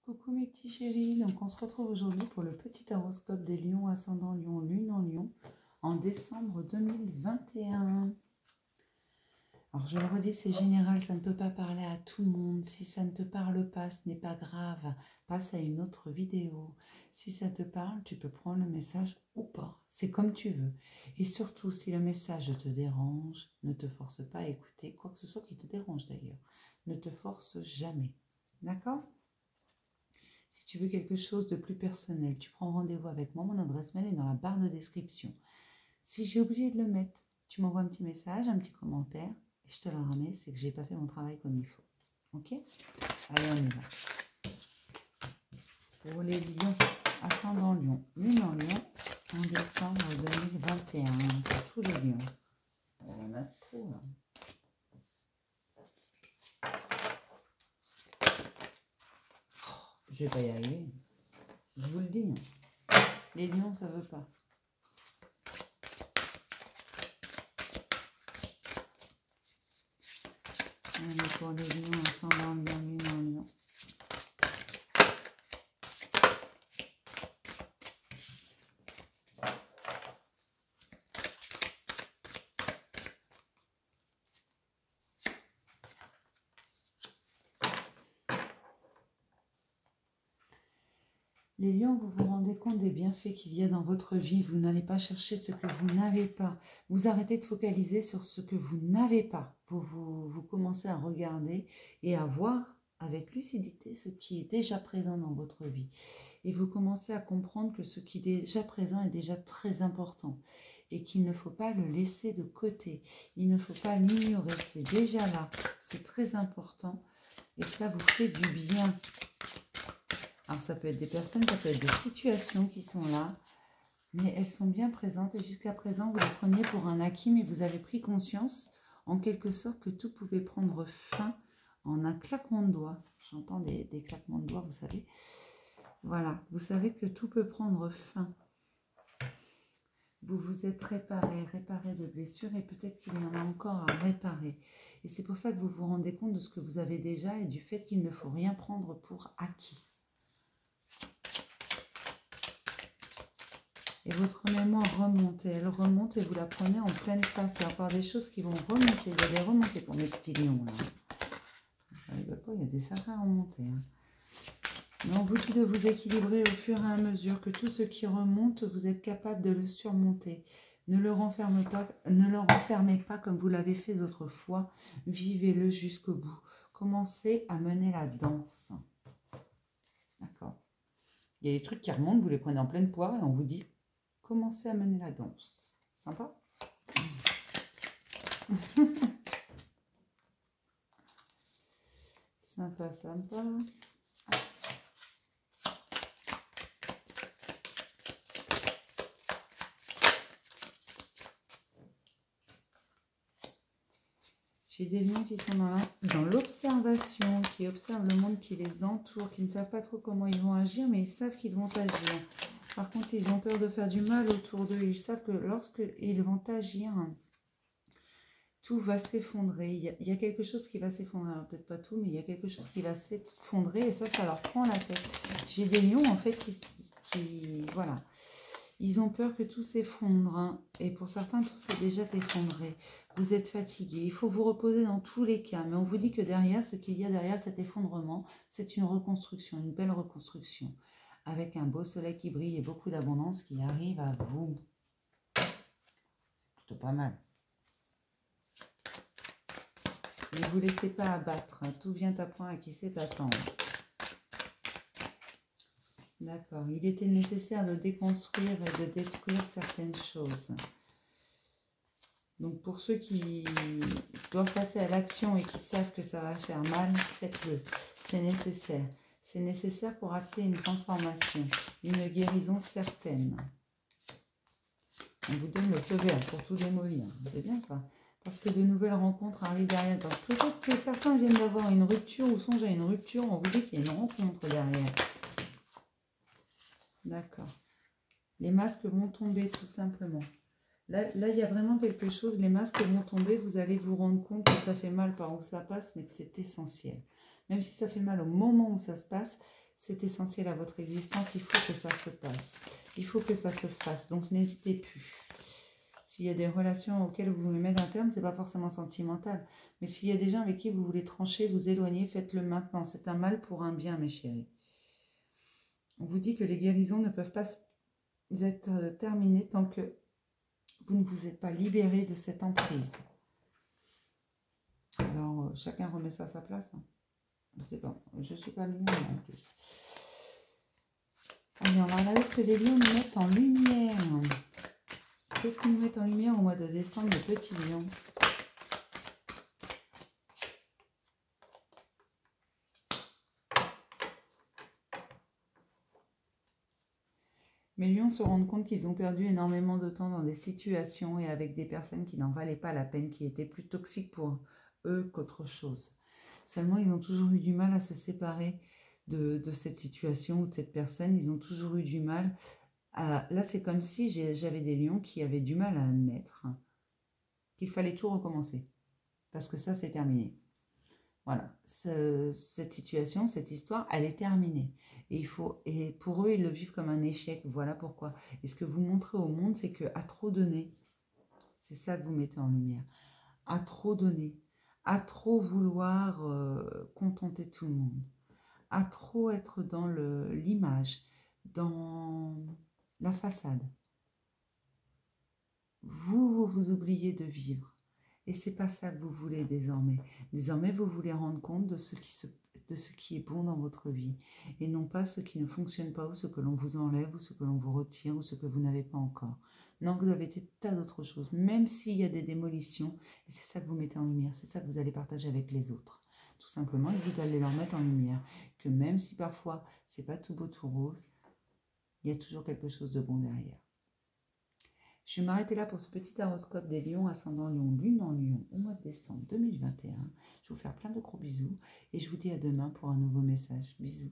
Coucou mes petits chéris, donc on se retrouve aujourd'hui pour le petit horoscope des lions, ascendant lion, lune en lion, en décembre 2021. Alors je le redis, c'est général, ça ne peut pas parler à tout le monde. Si ça ne te parle pas, ce n'est pas grave, passe à une autre vidéo. Si ça te parle, tu peux prendre le message ou pas, c'est comme tu veux. Et surtout, si le message te dérange, ne te force pas à écouter, quoi que ce soit qui te dérange d'ailleurs. Ne te force jamais, d'accord ? Si tu veux quelque chose de plus personnel, tu prends rendez-vous avec moi. Mon adresse mail est dans la barre de description. Si j'ai oublié de le mettre, tu m'envoies un petit message, un petit commentaire, et je te le remets. C'est que j'ai pas fait mon travail comme il faut. Ok? Allez, on y va. Pour les lions, ascendant lion, lune en lion, en décembre 2021. Pour tous les lions. On a trop là. Je vais pas y arriver. Je vous le dis. Les lions, ça veut pas. Allez, pour les lions, ascendant lion, lune en lion. Les lions, vous vous rendez compte des bienfaits qu'il y a dans votre vie. Vous n'allez pas chercher ce que vous n'avez pas. Vous arrêtez de focaliser sur ce que vous n'avez pas. Vous commencez à regarder et à voir avec lucidité ce qui est déjà présent dans votre vie. Et vous commencez à comprendre que ce qui est déjà présent est déjà très important. Et qu'il ne faut pas le laisser de côté. Il ne faut pas l'ignorer. C'est déjà là. C'est très important. Et ça vous fait du bien. Alors ça peut être des personnes, ça peut être des situations qui sont là, mais elles sont bien présentes et jusqu'à présent vous les preniez pour un acquis, mais vous avez pris conscience en quelque sorte que tout pouvait prendre fin en un claquement de doigts. J'entends des claquements de doigts, vous savez. Voilà, vous savez que tout peut prendre fin. Vous vous êtes réparé de blessures et peut-être qu'il y en a encore à réparer. Et c'est pour ça que vous vous rendez compte de ce que vous avez déjà et du fait qu'il ne faut rien prendre pour acquis. Et votre mémoire remonte, et elle remonte et vous la prenez en pleine face. Il y a encore des choses qui vont remonter. Vous allez remonter pour mes petits lions. Là. Il y a des sacs à remonter. Hein. Mais on vous dit de vous équilibrer au fur et à mesure, que tout ce qui remonte, vous êtes capable de le surmonter. Ne le renfermez pas comme vous l'avez fait autrefois. Vivez-le jusqu'au bout. Commencez à mener la danse. D'accord. Il y a des trucs qui remontent, vous les prenez en pleine poire et on vous dit... Commencez à mener la danse. Sympa? Sympa, sympa. J'ai des lions qui sont dans l'observation, qui observent le monde qui les entoure, qui ne savent pas trop comment ils vont agir, mais ils savent qu'ils vont agir. Par contre, ils ont peur de faire du mal autour d'eux. Ils savent que lorsqu'ils vont agir, tout va s'effondrer. Il y a quelque chose qui va s'effondrer. Alors, peut-être pas tout, mais il y a quelque chose qui va s'effondrer. Et ça leur prend la tête. J'ai des lions, en fait, qui voilà. Ils ont peur que tout s'effondre. Hein. Et pour certains, tout s'est déjà effondré. Vous êtes fatigué. Il faut vous reposer dans tous les cas. Mais on vous dit que derrière, ce qu'il y a derrière cet effondrement, c'est une reconstruction, une belle reconstruction. Avec un beau soleil qui brille et beaucoup d'abondance qui arrive à vous. C'est plutôt pas mal. Ne vous laissez pas abattre. Tout vient à point à qui sait attendre. D'accord. Il était nécessaire de déconstruire et de détruire certaines choses. Donc pour ceux qui doivent passer à l'action et qui savent que ça va faire mal, faites-le. C'est nécessaire. C'est nécessaire pour acter une transformation, une guérison certaine. On vous donne le feu vert pour tout démolir. C'est bien ça. Parce que de nouvelles rencontres arrivent derrière. Peut-être que certains viennent d'avoir une rupture ou songent à une rupture. On vous dit qu'il y a une rencontre derrière. D'accord. Les masques vont tomber tout simplement. Là, il y a vraiment quelque chose. Les masques vont tomber. Vous allez vous rendre compte que ça fait mal par où ça passe, mais que c'est essentiel. Même si ça fait mal au moment où ça se passe, c'est essentiel à votre existence, il faut que ça se passe. Il faut que ça se fasse, donc n'hésitez plus. S'il y a des relations auxquelles vous voulez mettre un terme, ce n'est pas forcément sentimental. Mais s'il y a des gens avec qui vous voulez trancher, vous éloigner, faites-le maintenant. C'est un mal pour un bien, mes chéris. On vous dit que les guérisons ne peuvent pas être terminées tant que vous ne vous êtes pas libéré de cette emprise. Alors, chacun remet ça à sa place. Hein. C'est bon, je ne suis pas lumière en plus. Allez, on va regarder ce que les lions nous mettent en lumière. Qu'est-ce qu'ils nous mettent en lumière au mois de décembre, les petits lions? Mes lions se rendent compte qu'ils ont perdu énormément de temps dans des situations et avec des personnes qui n'en valaient pas la peine, qui étaient plus toxiques pour eux qu'autre chose. Seulement, ils ont toujours eu du mal à se séparer de cette situation ou de cette personne. Ils ont toujours eu du mal à... Là, c'est comme si j'avais des lions qui avaient du mal à admettre qu'il fallait tout recommencer. Parce que ça, c'est terminé. Voilà, cette situation, cette histoire, elle est terminée. Et pour eux, ils le vivent comme un échec. Voilà pourquoi. Et ce que vous montrez au monde, c'est qu'à trop donner, c'est ça que vous mettez en lumière. À trop donner, à trop vouloir contenter tout le monde, à trop être dans l'image, dans la façade. Vous oubliez de vivre. Et c'est pas ça que vous voulez désormais. Désormais, vous voulez rendre compte de ce qui est bon dans votre vie. Et non pas ce qui ne fonctionne pas, ou ce que l'on vous enlève, ou ce que l'on vous retire, ou ce que vous n'avez pas encore. Non, vous avez des tas d'autres choses, même s'il y a des démolitions. Et c'est ça que vous mettez en lumière, c'est ça que vous allez partager avec les autres. Tout simplement, et vous allez leur mettre en lumière. Que même si parfois, c'est pas tout beau, tout rose, il y a toujours quelque chose de bon derrière. Je vais m'arrêter là pour ce petit horoscope des lions, ascendant lion, lune en lion, au mois de décembre 2021. Je vais vous faire plein de gros bisous et je vous dis à demain pour un nouveau message. Bisous.